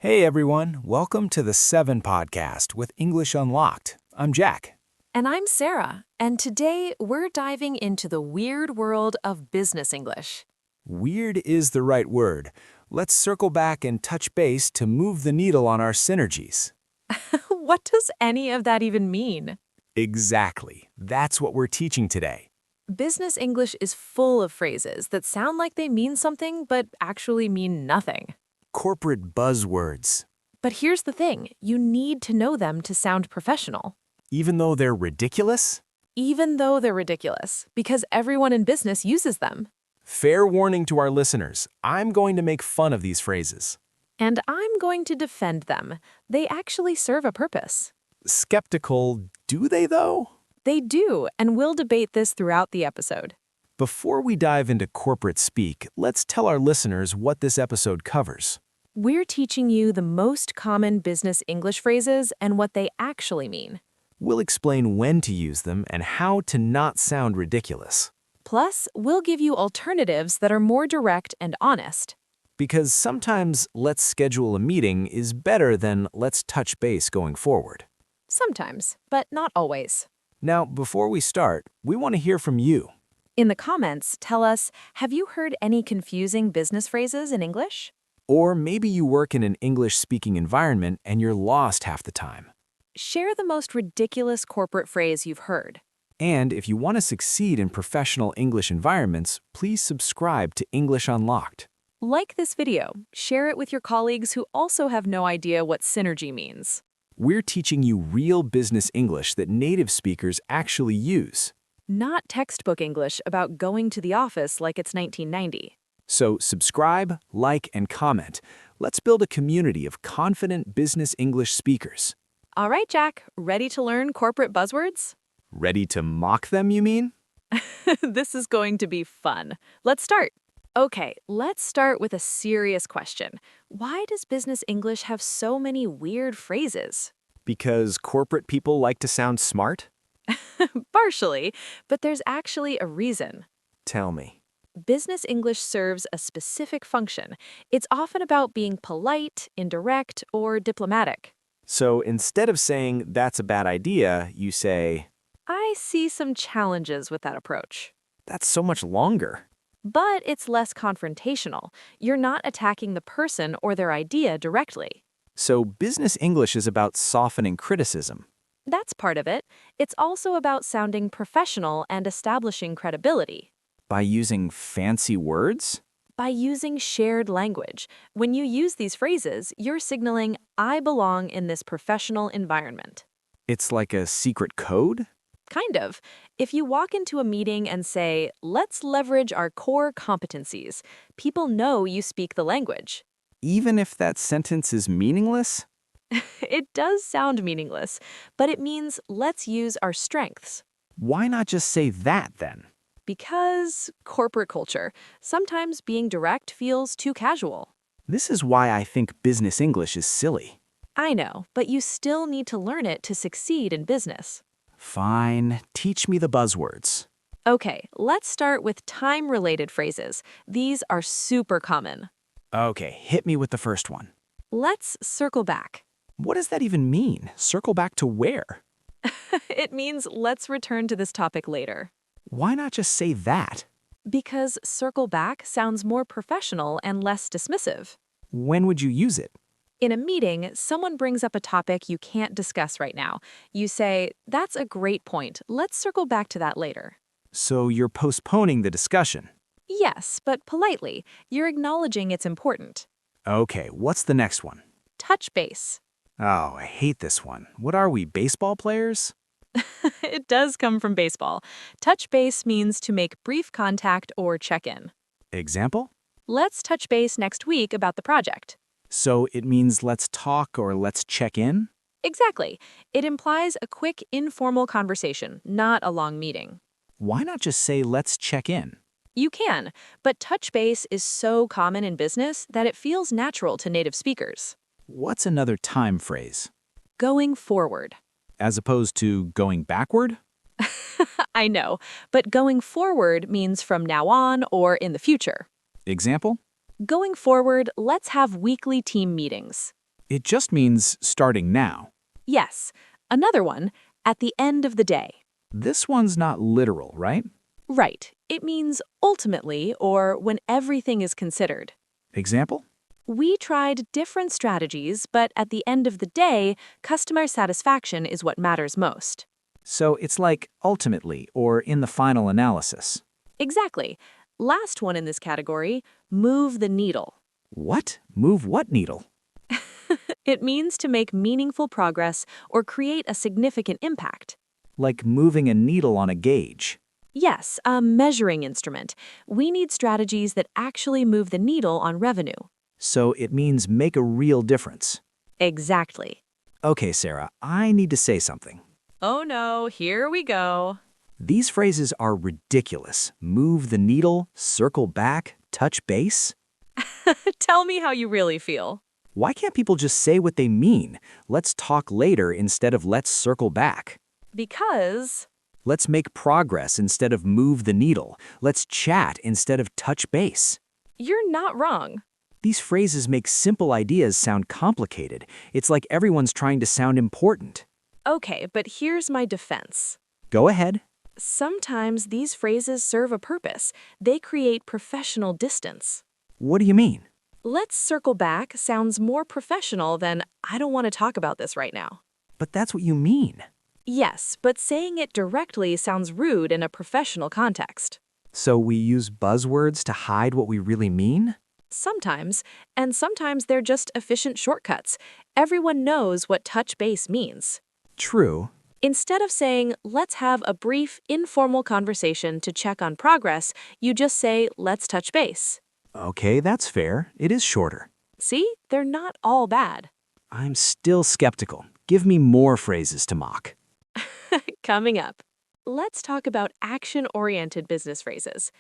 Hey everyone, welcome to the 7 podcast with English Unlocked. I'm Jack. And I'm Sarah, and today we're diving into the weird world of business English. Weird is the right word. Let's circle back and touch base to move the needle on our synergies. What does any of that even mean? Exactly. That's what we're teaching today. Business English is full of phrases that sound like they mean something but actually mean nothing. Corporate buzzwords. But here's the thing, you need to know them to sound professional. Even though they're ridiculous? Even though they're ridiculous, because everyone in business uses them. Fair warning to our listeners, I'm going to make fun of these phrases. And I'm going to defend them. They actually serve a purpose. Skeptical, do they though? They do, and we'll debate this throughout the episode. Before we dive into corporate speak, let's tell our listeners what this episode covers. We're teaching you the most common business English phrases and what they actually mean. We'll explain when to use them and how to not sound ridiculous. Plus, we'll give you alternatives that are more direct and honest. Because sometimes let's schedule a meeting is better than let's touch base going forward. Sometimes, but not always. Now, before we start, we want to hear from you. In the comments, tell us, have you heard any confusing business phrases in English? Or maybe you work in an English-speaking environment and you're lost half the time. Share the most ridiculous corporate phrase you've heard. And if you want to succeed in professional English environments, please subscribe to English Unlocked. Like this video, share it with your colleagues who also have no idea what synergy means. We're teaching you real business English that native speakers actually use. Not textbook English about going to the office like it's 1990. So subscribe, like, and comment. Let's build a community of confident business English speakers. All right, Jack, ready to learn corporate buzzwords? Ready to mock them, you mean? This is going to be fun. Let's start. Okay, let's start with a serious question. Why does business English have so many weird phrases? Because corporate people like to sound smart? Partially, but there's actually a reason. Tell me. Business English serves a specific function. It's often about being polite, indirect, or diplomatic. So instead of saying, that's a bad idea, you say, I see some challenges with that approach. that's so much longer. But it's less confrontational. You're not attacking the person or their idea directly. So business English is about softening criticism. That's part of it. It's also about sounding professional and establishing credibility. By using fancy words? By using shared language. When you use these phrases, you're signaling, I belong in this professional environment. It's like a secret code? Kind of. If you walk into a meeting and say, let's leverage our core competencies, people know you speak the language. Even if that sentence is meaningless? It does sound meaningless, but it means let's use our strengths. Why not just say that then? Because corporate culture, sometimes being direct feels too casual. This is why I think business English is silly. I know, but you still need to learn it to succeed in business. Fine, teach me the buzzwords. Okay, let's start with time-related phrases. These are super common. Okay, hit me with the first one. Let's circle back. What does that even mean? Circle back to where? It means let's return to this topic later. Why not just say that? Because circle back sounds more professional and less dismissive. When would you use it? In a meeting, someone brings up a topic you can't discuss right now. You say, that's a great point. Let's circle back to that later. So you're postponing the discussion. Yes, but politely. You're acknowledging it's important. Okay, what's the next one? Touch base. Oh, I hate this one. What are we, baseball players? It does come from baseball. Touch base means to make brief contact or check in. Example? Let's touch base next week about the project. So it means let's talk or let's check in? Exactly. It implies a quick, informal conversation, not a long meeting. Why not just say let's check in? You can, but touch base is so common in business that it feels natural to native speakers. What's another time phrase? Going forward. As opposed to going backward? I know, but going forward means from now on or in the future. Example? Going forward, let's have weekly team meetings. It just means starting now. Yes. Another one, at the end of the day. This one's not literal, right? Right. It means ultimately or when everything is considered. Example? We tried different strategies, but at the end of the day, customer satisfaction is what matters most. So it's like ultimately or in the final analysis. Exactly. Last one in this category, move the needle. What? Move what needle? It means to make meaningful progress or create a significant impact. Like moving a needle on a gauge. Yes, a measuring instrument. We need strategies that actually move the needle on revenue. So it means make a real difference. Exactly. Okay, Sarah, I need to say something. Oh no, here we go. These phrases are ridiculous. Move the needle, circle back, touch base. Tell me how you really feel. Why can't people just say what they mean? Let's talk later instead of let's circle back. Because Let's make progress instead of move the needle. Let's chat instead of touch base. you're not wrong. These phrases make simple ideas sound complicated. It's like everyone's trying to sound important. Okay, but here's my defense. Go ahead. Sometimes these phrases serve a purpose. They create professional distance. What do you mean? Let's circle back sounds more professional than I don't want to talk about this right now. But that's what you mean. Yes, but saying it directly sounds rude in a professional context. So we use buzzwords to hide what we really mean? Sometimes, and sometimes they're just efficient shortcuts. Everyone knows what touch base means. True. Instead of saying, let's have a brief, informal conversation to check on progress, you just say, let's touch base. Okay, that's fair. It is shorter. See, they're not all bad. I'm still skeptical. Give me more phrases to mock. Coming up, let's talk about action-oriented business phrases.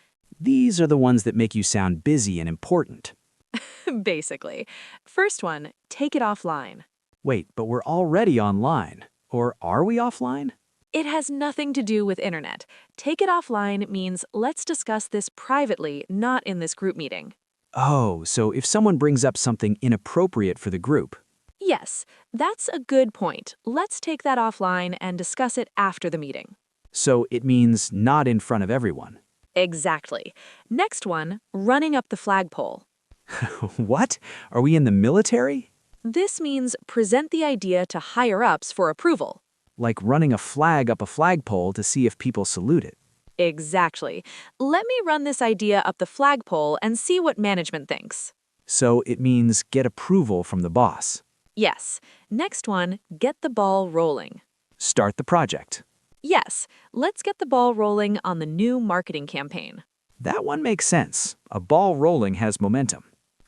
These are the ones that make you sound busy and important. Basically. First one, take it offline. Wait, but we're already online. Or are we offline? It has nothing to do with internet. Take it offline means let's discuss this privately, not in this group meeting. Oh, so if someone brings up something inappropriate for the group. Yes, that's a good point. Let's take that offline and discuss it after the meeting. So it means not in front of everyone. Exactly. Next one, running up the flagpole. What? Are we in the military? This means present the idea to higher-ups for approval. Like running a flag up a flagpole to see if people salute it. Exactly. Let me run this idea up the flagpole and see what management thinks. So it means get approval from the boss. Yes. Next one, get the ball rolling. Start the project. Yes, let's get the ball rolling on the new marketing campaign. That one makes sense. A ball rolling has momentum.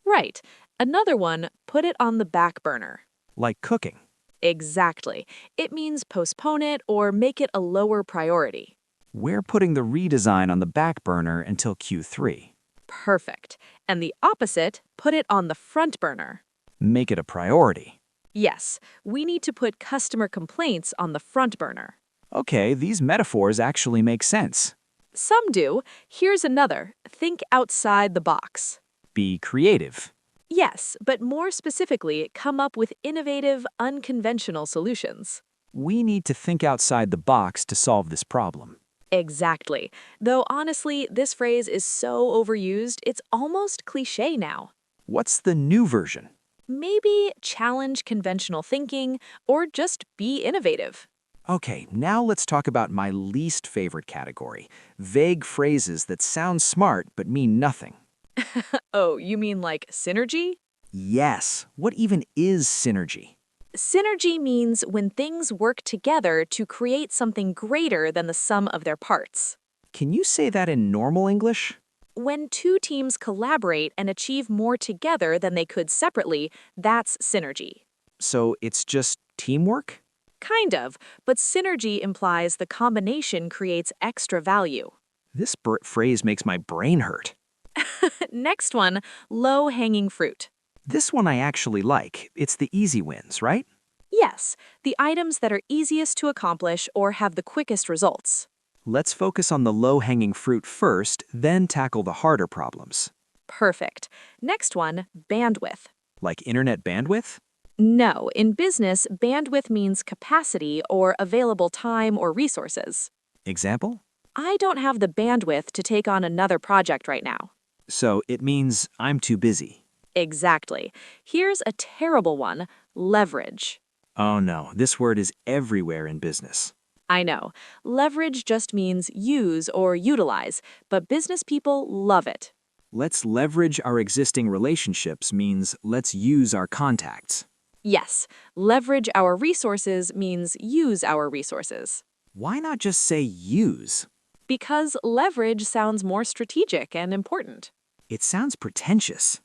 Right. Another one, put it on the back burner. Like cooking. Exactly. It means postpone it or make it a lower priority. We're putting the redesign on the back burner until Q3. Perfect. And the opposite, put it on the front burner. Make it a priority. Yes, we need to put customer complaints on the front burner. Okay, these metaphors actually make sense. Some do. Here's another. Think outside the box. Be creative. Yes, but more specifically, come up with innovative, unconventional solutions. We need to think outside the box to solve this problem. Exactly. Though honestly, this phrase is so overused, it's almost cliche now. What's the new version? Maybe challenge conventional thinking or just be innovative. Okay, now let's talk about my least favorite category. Vague phrases that sound smart but mean nothing. Oh, you mean like synergy? Yes, what even is synergy? Synergy means when things work together to create something greater than the sum of their parts. Can you say that in normal English? When two teams collaborate and achieve more together than they could separately, that's synergy. So it's just teamwork? Kind of, but synergy implies the combination creates extra value. This phrase makes my brain hurt. Next one, low-hanging fruit. This one I actually like. It's the easy wins, right? Yes, the items that are easiest to accomplish or have the quickest results. Let's focus on the low-hanging fruit first, then tackle the harder problems. Perfect. Next one, bandwidth. Like internet bandwidth? No, in business, bandwidth means capacity or available time or resources. Example? I don't have the bandwidth to take on another project right now. So it means I'm too busy. Exactly. Here's a terrible one, leverage. Oh no, this word is everywhere in business. I know. Leverage just means use or utilize, but business people love it. Let's leverage our existing relationships means let's use our contacts. Yes, leverage our resources means use our resources. Why not just say use? Because leverage sounds more strategic and important. It sounds pretentious.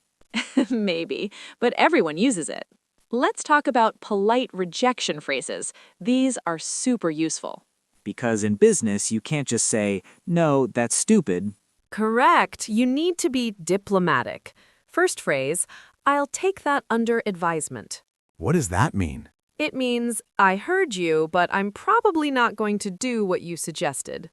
Maybe, but everyone uses it. Let's talk about polite rejection phrases. These are super useful. Because in business, you can't just say, no, that's stupid. Correct. You need to be diplomatic. First phrase, I'll take that under advisement. What does that mean? It means, I heard you, but I'm probably not going to do what you suggested.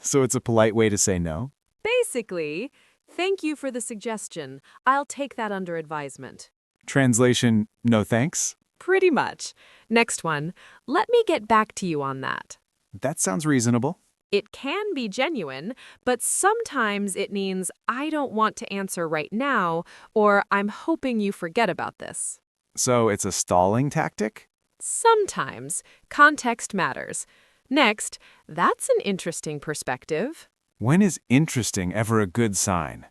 So it's a polite way to say no? Basically, thank you for the suggestion. I'll take that under advisement. Translation, no thanks? Pretty much. Next one, let me get back to you on that. That sounds reasonable. It can be genuine, but sometimes it means I don't want to answer right now, or I'm hoping you forget about this. So it's a stalling tactic? Sometimes. Context matters. Next, that's an interesting perspective. When is interesting ever a good sign?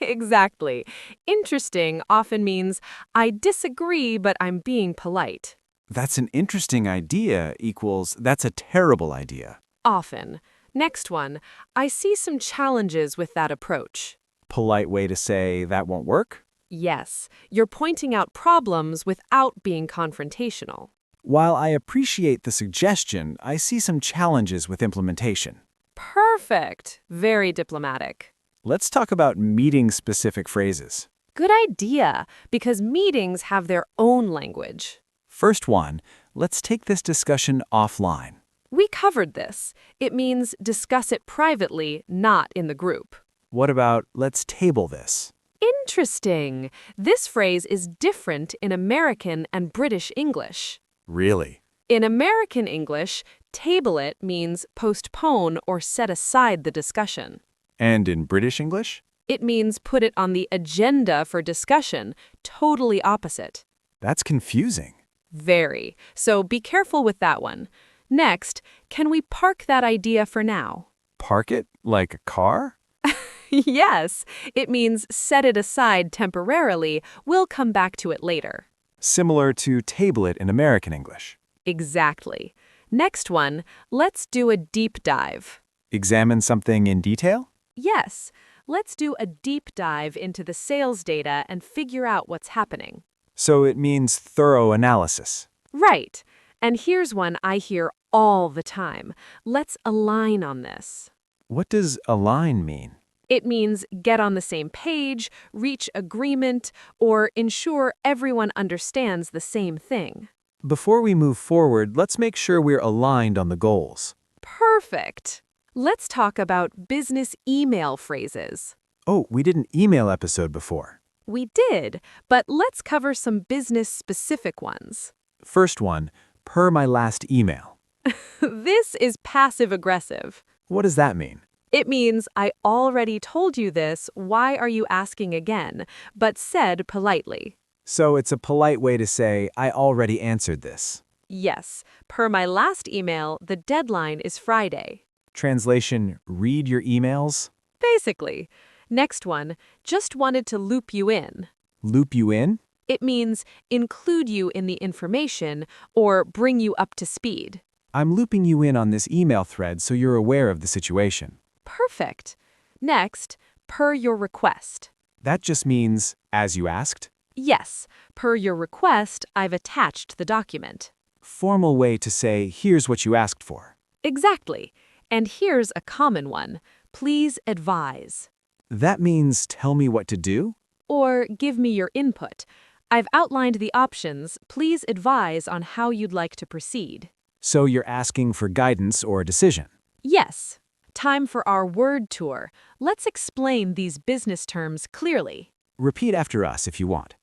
Exactly. Interesting often means I disagree, but I'm being polite. That's an interesting idea equals that's a terrible idea. Often. Next one, I see some challenges with that approach. Polite way to say that won't work? Yes, you're pointing out problems without being confrontational. While I appreciate the suggestion, I see some challenges with implementation. Perfect. Very diplomatic. Let's talk about meeting-specific phrases. Good idea, because meetings have their own language. First one, let's take this discussion offline. We covered this. It means discuss it privately, not in the group. What about let's table this? Interesting. This phrase is different in American and British English. Really? In American English, table it means postpone or set aside the discussion. And in British English? It means put it on the agenda for discussion, totally opposite. That's confusing. Very. So be careful with that one. Next, can we park that idea for now? Park it like a car? Yes, it means set it aside temporarily. We'll come back to it later. Similar to table it in American English. Exactly. Next one, let's do a deep dive. Examine something in detail? Yes, let's do a deep dive into the sales data and figure out what's happening. So it means thorough analysis. Right. And here's one I hear all the time. Let's align on this. What does align mean? It means get on the same page, reach agreement, or ensure everyone understands the same thing. Before we move forward, let's make sure we're aligned on the goals. Perfect. Let's talk about business email phrases. Oh, we did an email episode before. We did, but let's cover some business-specific ones. First one, per my last email. This is passive-aggressive. What does that mean? It means I already told you this, why are you asking again, but said politely. So it's a polite way to say, I already answered this. Yes, per my last email, the deadline is Friday. Translation, read your emails. Basically. Next one, just wanted to loop you in. Loop you in? It means include you in the information or bring you up to speed. I'm looping you in on this email thread so you're aware of the situation. Perfect. Next, per your request. That just means, as you asked. Yes, per your request, I've attached the document. Formal way to say, here's what you asked for. Exactly. And here's a common one. Please advise. That means tell me what to do? Or give me your input. I've outlined the options. Please advise on how you'd like to proceed. So you're asking for guidance or a decision. Yes. Time for our word tour. Let's explain these business terms clearly. Repeat after us if you want.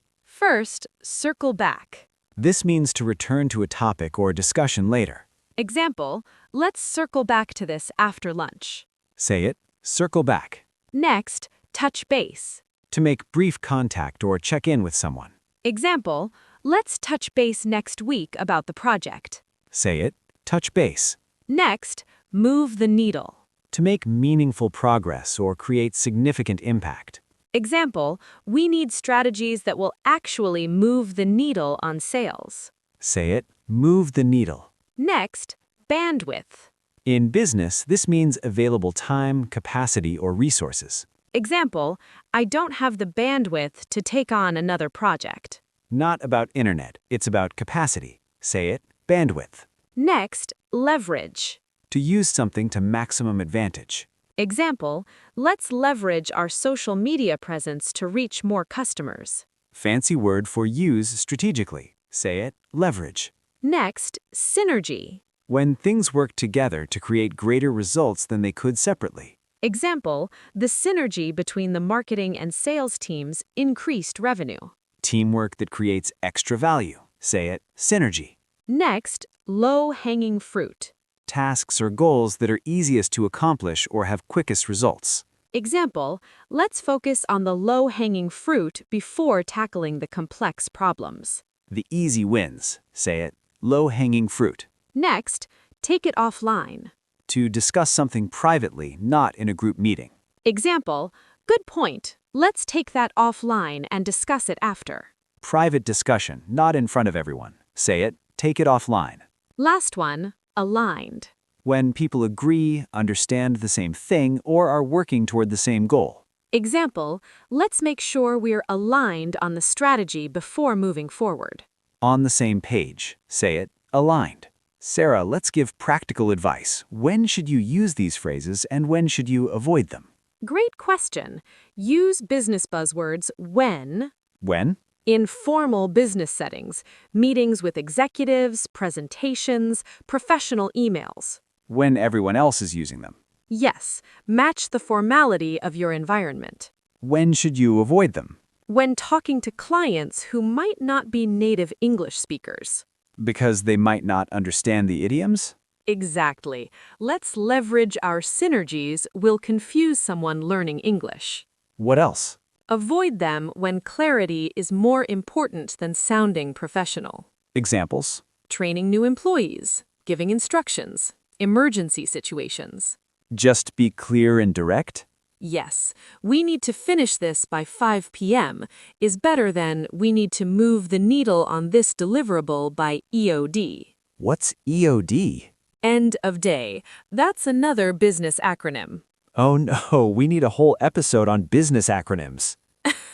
First, circle back. This means to return to a topic or discussion later. Example, let's circle back to this after lunch. Say it, circle back. Next, touch base. To make brief contact or check in with someone. Example, let's touch base next week about the project. Say it, touch base. Next, move the needle. To make meaningful progress or create significant impact. Example, we need strategies that will actually move the needle on sales. Say it, move the needle. Next, bandwidth. In business, this means available time, capacity, or resources. Example, I don't have the bandwidth to take on another project. Not about internet, it's about capacity. Say it, bandwidth. Next, leverage. To use something to maximum advantage. Example, let's leverage our social media presence to reach more customers. Fancy word for use strategically. Say it, leverage. Next, synergy. When things work together to create greater results than they could separately. Example, the synergy between the marketing and sales teams increased revenue. Teamwork that creates extra value. Say it, synergy. Next, low-hanging fruit. Tasks or goals that are easiest to accomplish or have quickest results. Example, let's focus on the low-hanging fruit before tackling the complex problems. The easy wins. Say it, low-hanging fruit. Next, take it offline. To discuss something privately, not in a group meeting. Example, good point. Let's take that offline and discuss it after. Private discussion, not in front of everyone. Say it, take it offline. Last one, aligned. When people agree, understand the same thing, or are working toward the same goal. Example, let's make sure we're aligned on the strategy before moving forward. On the same page. Say it, aligned. Sarah, let's give practical advice. When should you use these phrases and when should you avoid them? Great question. Use business buzzwords when When? in formal business settings, meetings with executives, presentations, professional emails. When everyone else is using them. Yes, match the formality of your environment. When should you avoid them? When talking to clients who might not be native English speakers. Because they might not understand the idioms? Exactly. Let's leverage our synergies will confuse someone learning English. What else? Avoid them when clarity is more important than sounding professional. Examples? Training new employees, giving instructions, emergency situations. Just be clear and direct? Yes, we need to finish this by 5 p.m. is better than we need to move the needle on this deliverable by EOD. What's EOD? End of day. That's another business acronym. Oh no, we need a whole episode on business acronyms.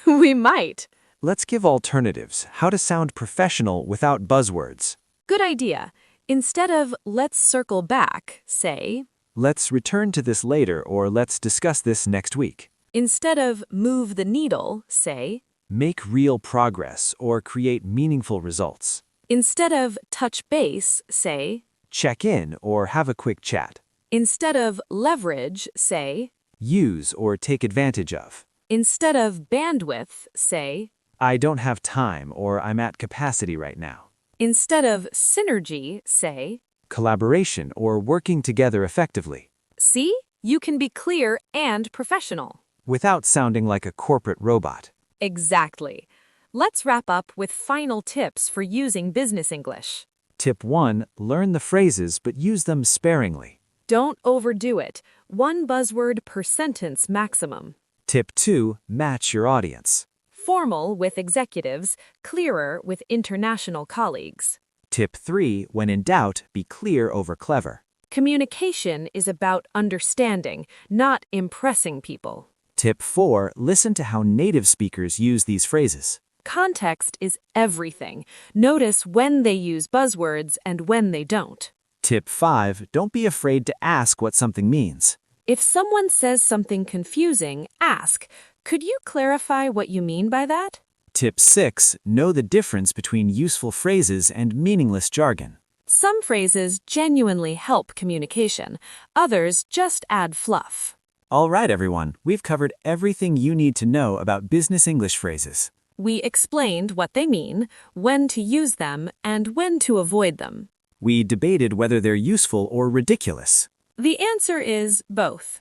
We might. Let's give alternatives, how to sound professional without buzzwords. Good idea. Instead of let's circle back, say, Let's return to this later or let's discuss this next week. instead of move the needle, say, Make real progress or create meaningful results. instead of touch base, say, Check in or have a quick chat. instead of leverage, say, Use or take advantage of. instead of bandwidth, say, I don't have time or I'm at capacity right now. instead of synergy, say, Collaboration or working together effectively. see, you can be clear and professional. Without sounding like a corporate robot. Exactly. Let's wrap up with final tips for using business English. Tip 1. Learn the phrases but use them sparingly. Don't overdo it. One buzzword per sentence maximum. Tip 2. Match your audience. Formal with executives, clearer with international colleagues. Tip 3. When in doubt, be clear over clever. Communication is about understanding, not impressing people. Tip 4. Listen to how native speakers use these phrases. Context is everything. Notice when they use buzzwords and when they don't. Tip 5. Don't be afraid to ask what something means. If someone says something confusing, ask, could you clarify what you mean by that? Tip 6. Know the difference between useful phrases and meaningless jargon. Some phrases genuinely help communication. Others just add fluff. All right, everyone. We've covered everything you need to know about business English phrases. We explained what they mean, when to use them, and when to avoid them. We debated whether they're useful or ridiculous. The answer is both.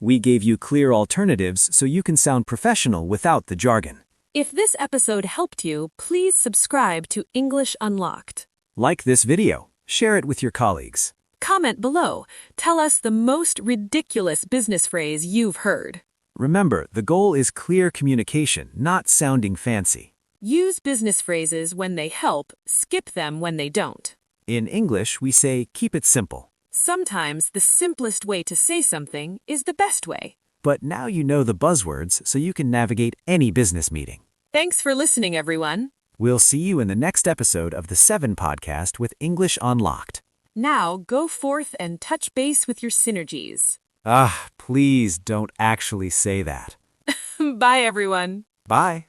We gave you clear alternatives so you can sound professional without the jargon. If this episode helped you, please subscribe to English Unlocked. Like this video, share it with your colleagues. Comment below. Tell us the most ridiculous business phrase you've heard. Remember, the goal is clear communication, not sounding fancy. Use business phrases when they help, skip them when they don't. In English, we say keep it simple. Sometimes the simplest way to say something is the best way. But now you know the buzzwords so you can navigate any business meeting. Thanks for listening, everyone. We'll see you in the next episode of the 7 Podcast with English Unlocked. Now go forth and touch base with your synergies. Please don't actually say that. Bye, everyone. Bye.